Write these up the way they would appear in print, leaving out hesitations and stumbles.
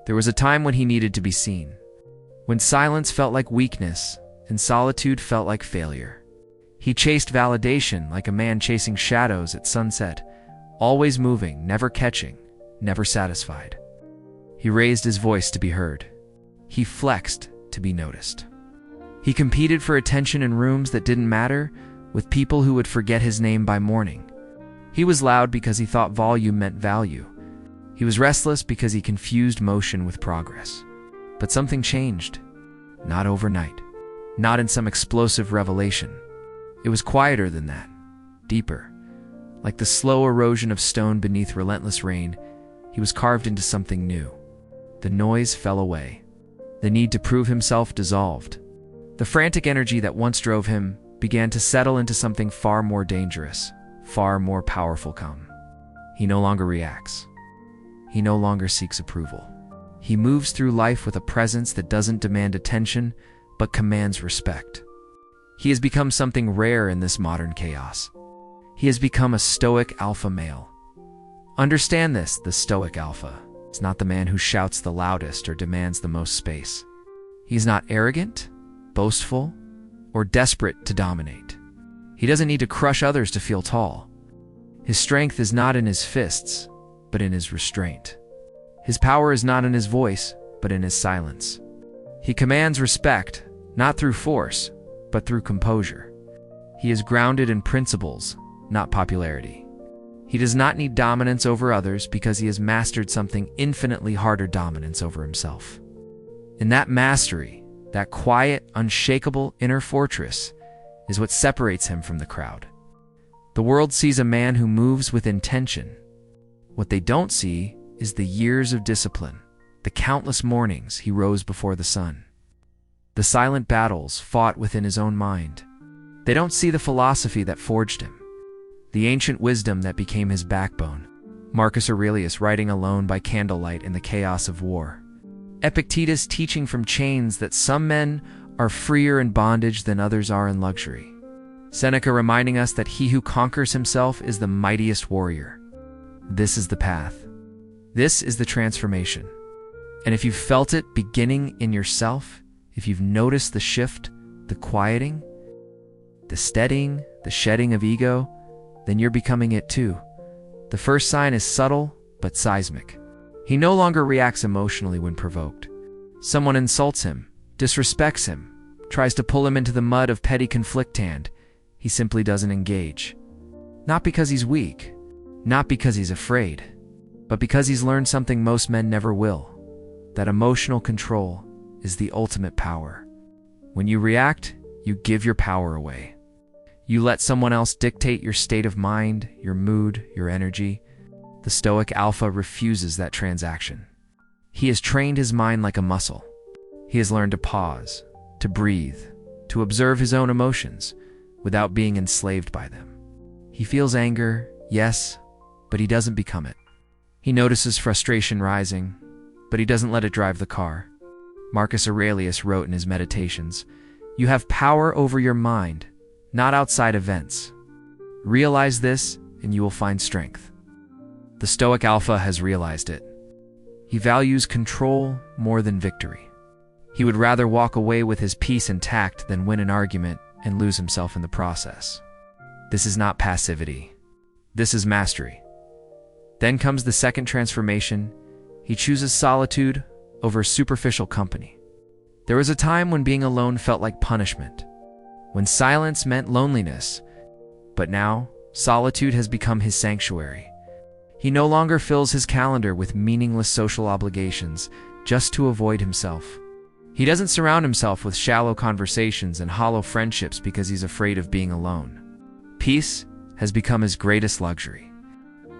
There was a time when he needed to be seen, when silence felt like weakness and solitude felt like failure. He chased validation like a man chasing shadows at sunset, always moving, never catching, never satisfied. He raised his voice to be heard. He flexed to be noticed. He competed for attention in rooms that didn't matter, with people who would forget his name by morning. He was loud because he thought volume meant value. He was restless because he confused motion with progress. But something changed. Not overnight. Not in some explosive revelation. It was quieter than that. Deeper. Like the slow erosion of stone beneath relentless rain, he was carved into something new. The noise fell away. The need to prove himself dissolved. The frantic energy that once drove him began to settle into something far more dangerous, far more powerful. He no longer reacts. He no longer seeks approval. He moves through life with a presence that doesn't demand attention, but commands respect. He has become something rare in this modern chaos. He has become a Stoic Alpha male. Understand this, the Stoic Alpha is not the man who shouts the loudest or demands the most space. He is not arrogant, boastful, or desperate to dominate. He doesn't need to crush others to feel tall. His strength is not in his fists, but in his restraint. His power is not in his voice, but in his silence. He commands respect, not through force, but through composure. He is grounded in principles, not popularity. He does not need dominance over others because he has mastered something infinitely harder: dominance over himself. And that mastery, that quiet, unshakable inner fortress, is what separates him from the crowd. The world sees a man who moves with intention. What they don't see is the years of discipline, the countless mornings he rose before the sun, the silent battles fought within his own mind. They don't see the philosophy that forged him, the ancient wisdom that became his backbone. Marcus Aurelius writing alone by candlelight in the chaos of war. Epictetus teaching from chains that some men are freer in bondage than others are in luxury. Seneca reminding us that he who conquers himself is the mightiest warrior. This is the path. This is the transformation. And if you've felt it beginning in yourself, if you've noticed the shift, the quieting, the steadying, the shedding of ego, then you're becoming it too. The first sign is subtle but seismic. He no longer reacts emotionally when provoked. Someone insults him, disrespects him, tries to pull him into the mud of petty conflict, and he simply doesn't engage. Not because he's weak, not because he's afraid, but because he's learned something most men never will: that emotional control is the ultimate power. When you react, you give your power away. You let someone else dictate your state of mind, your mood, your energy. The Stoic Alpha refuses that transaction. He has trained his mind like a muscle. He has learned to pause, to breathe, to observe his own emotions without being enslaved by them. He feels anger, yes, but he doesn't become it. He notices frustration rising, but he doesn't let it drive the car. Marcus Aurelius wrote in his Meditations, "You have power over your mind, not outside events. Realize this, and you will find strength." The Stoic Alpha has realized it. He values control more than victory. He would rather walk away with his peace intact than win an argument and lose himself in the process. This is not passivity. This is mastery. Then comes the second transformation. He chooses solitude over superficial company. There was a time when being alone felt like punishment, when silence meant loneliness, but now solitude has become his sanctuary. He no longer fills his calendar with meaningless social obligations just to avoid himself. He doesn't surround himself with shallow conversations and hollow friendships because he's afraid of being alone. Peace has become his greatest luxury.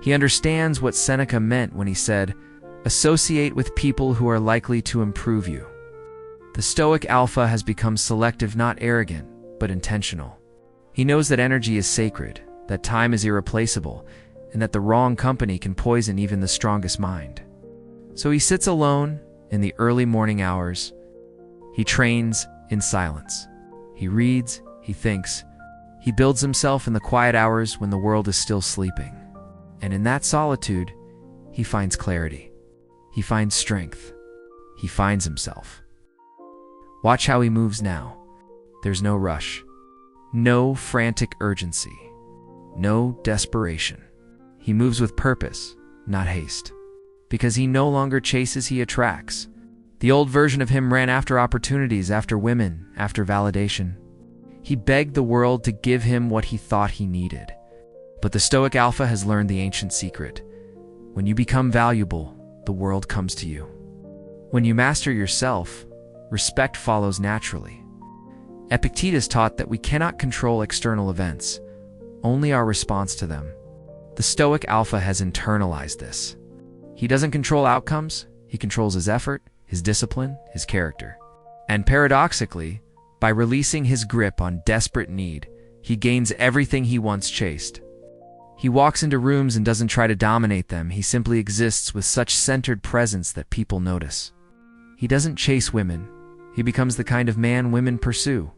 He understands what Seneca meant when he said, "Associate with people who are likely to improve you." The Stoic Alpha has become selective, not arrogant, but intentional. He knows that energy is sacred, that time is irreplaceable, and that the wrong company can poison even the strongest mind. So he sits alone in the early morning hours. He trains in silence. He reads, he thinks. He builds himself in the quiet hours when the world is still sleeping. And in that solitude, he finds clarity. He finds strength. he finds himself. Watch how he moves now. There's no rush, no frantic urgency, no desperation. He moves with purpose, not haste. Because he no longer chases, he attracts. The old version of him ran after opportunities, after women, after validation. He begged the world to give him what he thought he needed. But the Stoic Alpha has learned the ancient secret. When you become valuable, the world comes to you. When you master yourself, respect follows naturally. Epictetus taught that we cannot control external events, only our response to them. The Stoic Alpha has internalized this. He doesn't control outcomes, he controls his effort, his discipline, his character. And paradoxically, by releasing his grip on desperate need, he gains everything he once chased. He walks into rooms and doesn't try to dominate them, he simply exists with such centered presence that people notice. He doesn't chase women, he becomes the kind of man women pursue.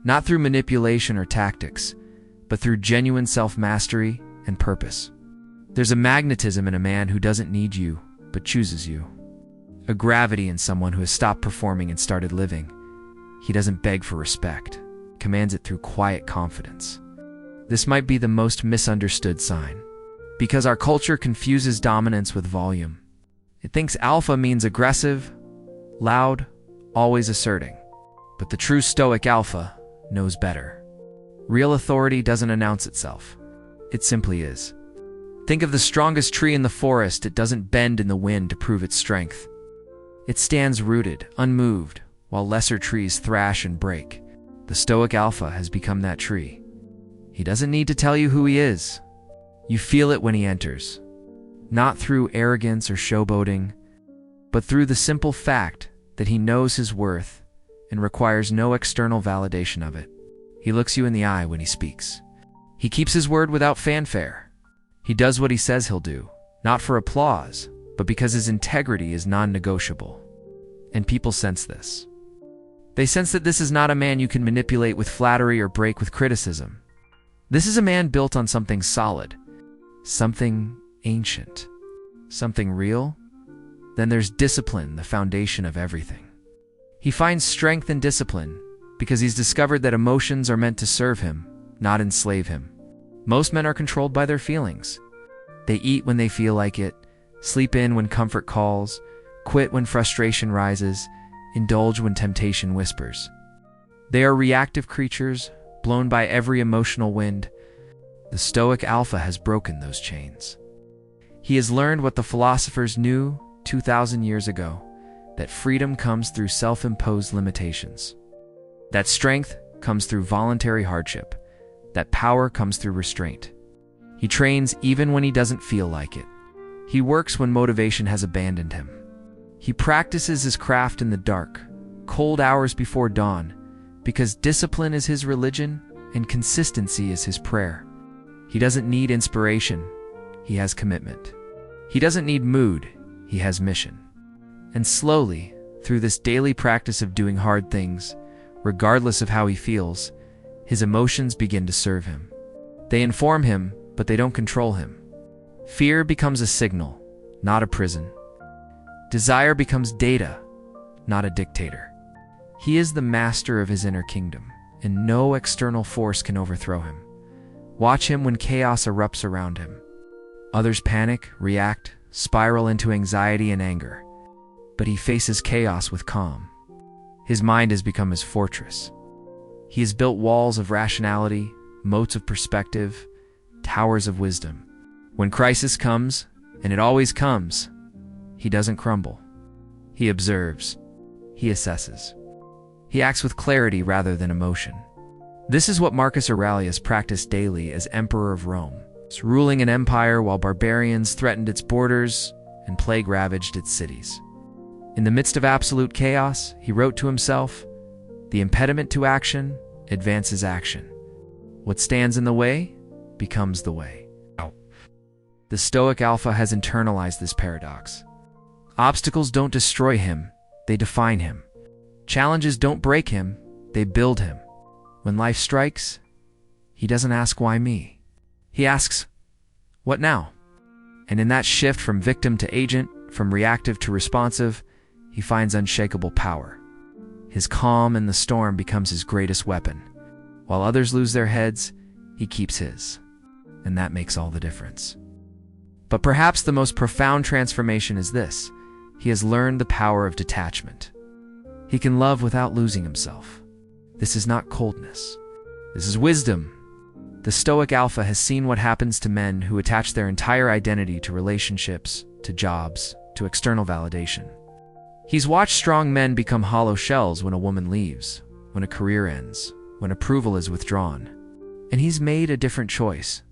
Not through manipulation or tactics, but through genuine self-mastery and purpose. There's a magnetism in a man who doesn't need you, but chooses you. A gravity in someone who has stopped performing and started living. He doesn't beg for respect, commands it through quiet confidence. This might be the most misunderstood sign, because our culture confuses dominance with volume. It thinks alpha means aggressive, loud, always asserting. But the true Stoic Alpha knows better. Real authority doesn't announce itself. It simply is. Think of the strongest tree in the forest. It doesn't bend in the wind to prove its strength. It stands rooted, unmoved, while lesser trees thrash and break. The Stoic Alpha has become that tree. He doesn't need to tell you who he is. You feel it when he enters. Not through arrogance or showboating, but through the simple fact that he knows his worth and requires no external validation of it. He looks you in the eye when he speaks. He keeps his word without fanfare. He does what he says he'll do, not for applause, but because his integrity is non-negotiable. And people sense this. They sense that this is not a man you can manipulate with flattery or break with criticism. This is a man built on something solid, something ancient, something real. Then there's discipline, the foundation of everything. He finds strength in discipline because he's discovered that emotions are meant to serve him, not enslave him. Most men are controlled by their feelings. They eat when they feel like it, sleep in when comfort calls, quit when frustration rises, indulge when temptation whispers. They are reactive creatures, blown by every emotional wind. The Stoic Alpha has broken those chains. He has learned what the philosophers knew 2,000 years ago, that freedom comes through self-imposed limitations. That strength comes through voluntary hardship. That power comes through restraint. He trains even when he doesn't feel like it. He works when motivation has abandoned him. He practices his craft in the dark, cold hours before dawn, because discipline is his religion and consistency is his prayer. He doesn't need inspiration, he has commitment. He doesn't need mood, he has mission. And slowly, through this daily practice of doing hard things, regardless of how he feels, his emotions begin to serve him. They inform him, but they don't control him. Fear becomes a signal, not a prison. Desire becomes data, not a dictator. He is the master of his inner kingdom, and no external force can overthrow him. Watch him when chaos erupts around him. Others panic, react, spiral into anxiety and anger. But he faces chaos with calm. His mind has become his fortress. He has built walls of rationality, moats of perspective, towers of wisdom. When crisis comes, and it always comes, he doesn't crumble. He observes. He assesses. He acts with clarity rather than emotion. This is what Marcus Aurelius practiced daily as Emperor of Rome, ruling an empire while barbarians threatened its borders and plague ravaged its cities. In the midst of absolute chaos, he wrote to himself, "The impediment to action advances action. What stands in the way becomes the way." The Stoic Alpha has internalized this paradox. Obstacles don't destroy him, they define him. Challenges don't break him, they build him. When life strikes, he doesn't ask why me. He asks, what now? And in that shift from victim to agent, from reactive to responsive, he he finds unshakable power. His calm in the storm becomes his greatest weapon. While others lose their heads, he keeps his. And that makes all the difference. But perhaps the most profound transformation is this: he has learned the power of detachment. He can love without losing himself. This is not coldness. This is wisdom. The Stoic Alpha has seen what happens to men who attach their entire identity to relationships, to jobs, to external validation. He's watched strong men become hollow shells when a woman leaves, when a career ends, when approval is withdrawn. And he's made a different choice.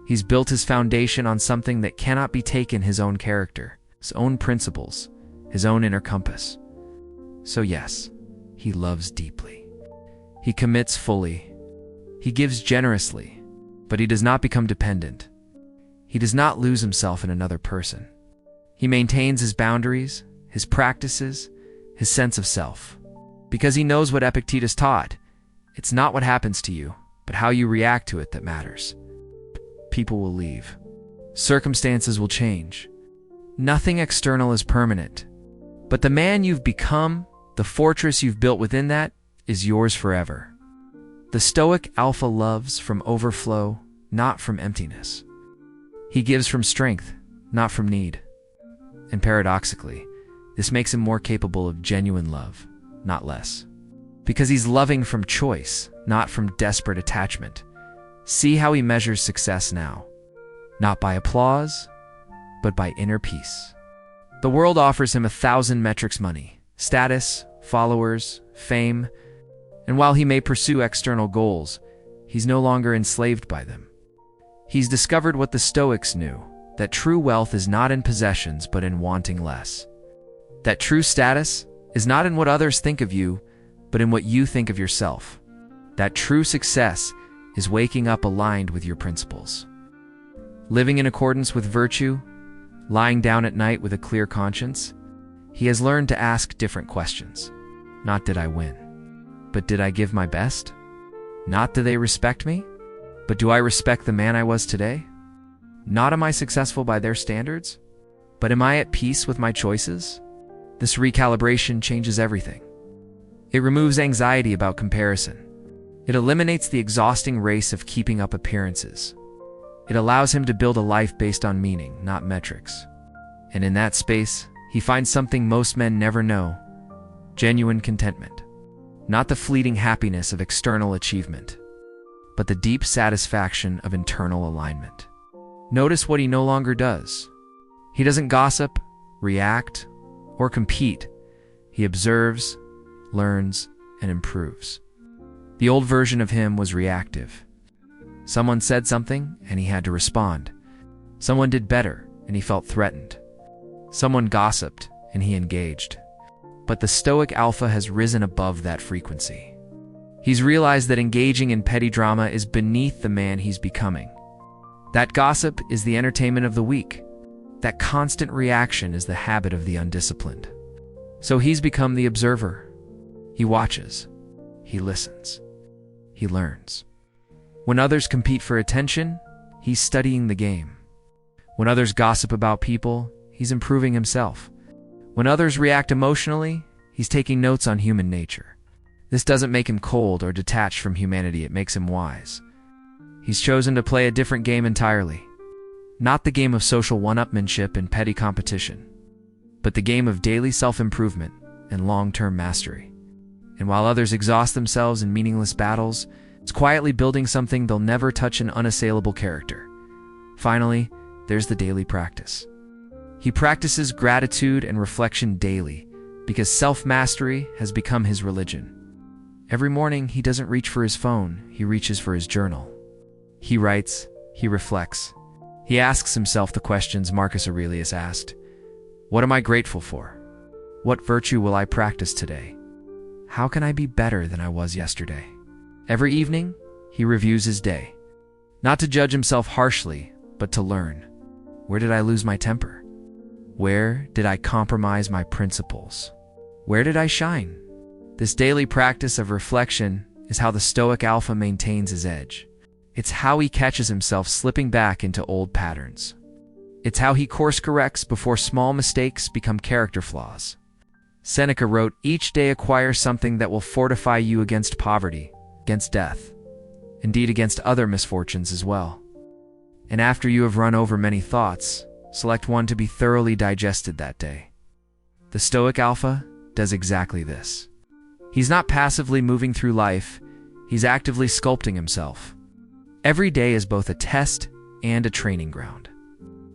He's built his foundation on something that cannot be taken: his own character, his own principles, his own inner compass. So yes, he loves deeply. He commits fully. He gives generously, but he does not become dependent. He does not lose himself in another person. He maintains his boundaries, his practices, his sense of self. Because he knows what Epictetus taught: it's not what happens to you, but how you react to it that matters. People will leave. Circumstances will change. Nothing external is permanent. But the man you've become, the fortress you've built within that, is yours forever. The Stoic Alpha loves from overflow, not from emptiness. He gives from strength, not from need. And paradoxically, this makes him more capable of genuine love, not less. Because he's loving from choice, not from desperate attachment. See how he measures success now. Not by applause, but by inner peace. The world offers him 1,000 metrics: money, status, followers, fame. And while he may pursue external goals, he's no longer enslaved by them. He's discovered what the Stoics knew: that true wealth is not in possessions, but in wanting less. That true status is not in what others think of you, but in what you think of yourself. That true success is waking up aligned with your principles. Living in accordance with virtue, lying down at night with a clear conscience. He has learned to ask different questions. Not did I win, but did I give my best? Not do they respect me, but do I respect the man I was today? Not am I successful by their standards, but am I at peace with my choices? This recalibration changes everything. It removes anxiety about comparison. It eliminates the exhausting race of keeping up appearances. It allows him to build a life based on meaning, not metrics. And in that space, he finds something most men never know: genuine contentment. Not the fleeting happiness of external achievement, but the deep satisfaction of internal alignment. Notice what he no longer does. He doesn't gossip, react, or compete. He observes, learns, and improves. The old version of him was reactive. Someone said something, and he had to respond. Someone did better, and he felt threatened. Someone gossiped, and he engaged. But the Stoic Alpha has risen above that frequency. He's realized that engaging in petty drama is beneath the man he's becoming. That gossip is the entertainment of the weak. That constant reaction is the habit of the undisciplined. So he's become the observer. He watches. He listens. He learns. When others compete for attention, he's studying the game. When others gossip about people, he's improving himself. When others react emotionally, he's taking notes on human nature. This doesn't make him cold or detached from humanity, it makes him wise. He's chosen to play a different game entirely. Not the game of social one-upmanship and petty competition, but the game of daily self-improvement and long-term mastery. And while others exhaust themselves in meaningless battles, it's quietly building something they'll never touch: an unassailable character. Finally, there's the daily practice. He practices gratitude and reflection daily because self-mastery has become his religion. Every morning, he doesn't reach for his phone, he reaches for his journal. He writes, he reflects. He asks himself the questions Marcus Aurelius asked. What am I grateful for? What virtue will I practice today? How can I be better than I was yesterday? Every evening, he reviews his day. Not to judge himself harshly, but to learn. Where did I lose my temper? Where did I compromise my principles? Where did I shine? This daily practice of reflection is how the Stoic Alpha maintains his edge. It's how he catches himself slipping back into old patterns. It's how he course corrects before small mistakes become character flaws. Seneca wrote, "Each day acquire something that will fortify you against poverty, against death, indeed against other misfortunes as well. And after you have run over many thoughts, select one to be thoroughly digested that day." The Stoic Alpha does exactly this. He's not passively moving through life, he's actively sculpting himself. Every day is both a test and a training ground.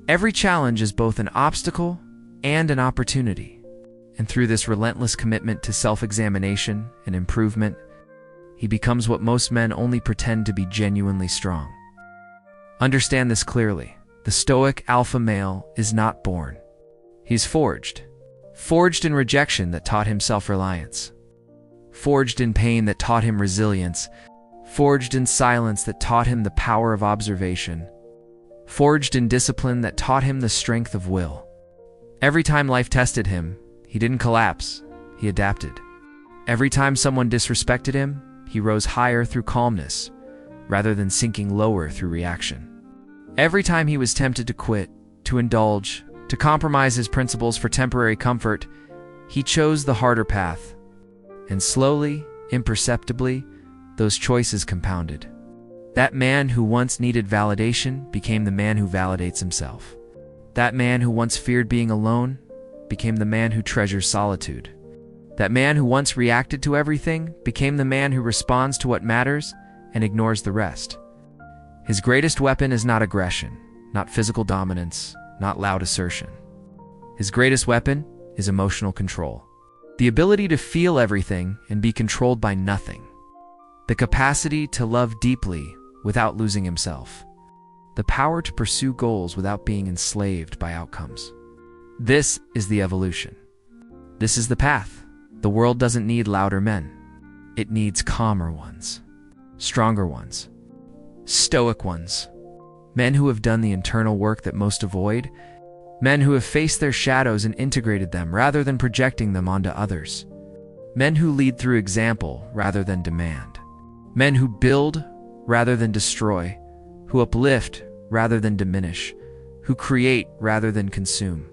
Every challenge is both an obstacle and an opportunity. And through this relentless commitment to self-examination and improvement, he becomes what most men only pretend to be: genuinely strong. Understand this clearly. The Stoic alpha male is not born. He's forged. Forged in rejection that taught him self-reliance. Forged in pain that taught him resilience. Forged in silence that taught him the power of observation. Forged in discipline that taught him the strength of will. Every time life tested him, he didn't collapse, he adapted. Every time someone disrespected him, he rose higher through calmness, rather than sinking lower through reaction. Every time he was tempted to quit, to indulge, to compromise his principles for temporary comfort, he chose the harder path. And slowly, imperceptibly, those choices compounded. That man who once needed validation became the man who validates himself. That man who once feared being alone became the man who treasures solitude. That man who once reacted to everything became the man who responds to what matters and ignores the rest. His greatest weapon is not aggression, not physical dominance, not loud assertion. His greatest weapon is emotional control. The ability to feel everything and be controlled by nothing. The capacity to love deeply without losing himself. The power to pursue goals without being enslaved by outcomes. This is the evolution. This is the path. The world doesn't need louder men. It needs calmer ones, stronger ones, stoic ones. Men who have done the internal work that most avoid. Men who have faced their shadows and integrated them rather than projecting them onto others. Men who lead through example rather than demand. Men who build rather than destroy, who uplift rather than diminish, who create rather than consume.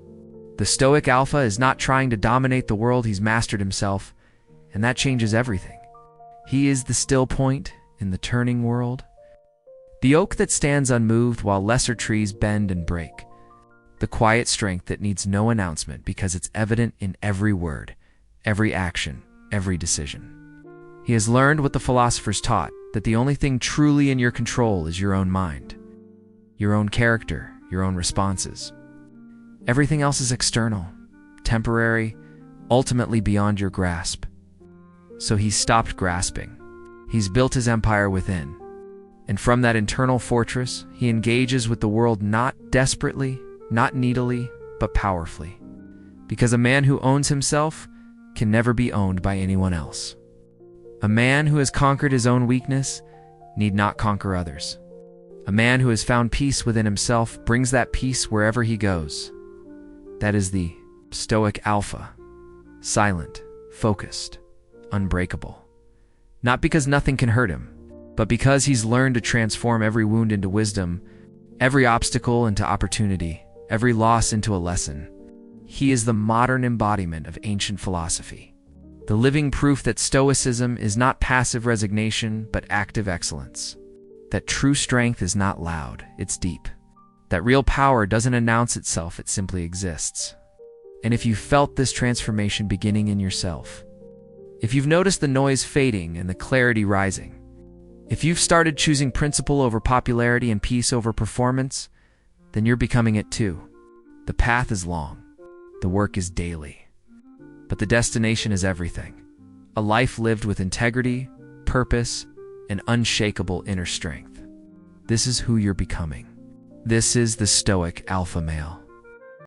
The Stoic Alpha is not trying to dominate the world, he's mastered himself, and that changes everything. He is the still point in the turning world. The oak that stands unmoved while lesser trees bend and break. The quiet strength that needs no announcement because it's evident in every word, every action, every decision. He has learned what the philosophers taught, that the only thing truly in your control is your own mind, your own character, your own responses. Everything else is external, temporary, ultimately beyond your grasp. So he's stopped grasping. He's built his empire within. And from that internal fortress, he engages with the world not desperately, not needily, but powerfully. Because a man who owns himself can never be owned by anyone else. A man who has conquered his own weakness need not conquer others. A man who has found peace within himself brings that peace wherever he goes. That is the Stoic Alpha. Silent, focused, unbreakable. Not because nothing can hurt him, but because he's learned to transform every wound into wisdom, every obstacle into opportunity, every loss into a lesson. He is the modern embodiment of ancient philosophy. The living proof that Stoicism is not passive resignation, but active excellence. That true strength is not loud, it's deep. That real power doesn't announce itself, it simply exists. And if you felt this transformation beginning in yourself, if you've noticed the noise fading and the clarity rising, if you've started choosing principle over popularity and peace over performance, then you're becoming it too. The path is long, the work is daily, but the destination is everything. A life lived with integrity, purpose, and unshakable inner strength. This is who you're becoming. This is the Stoic Alpha male.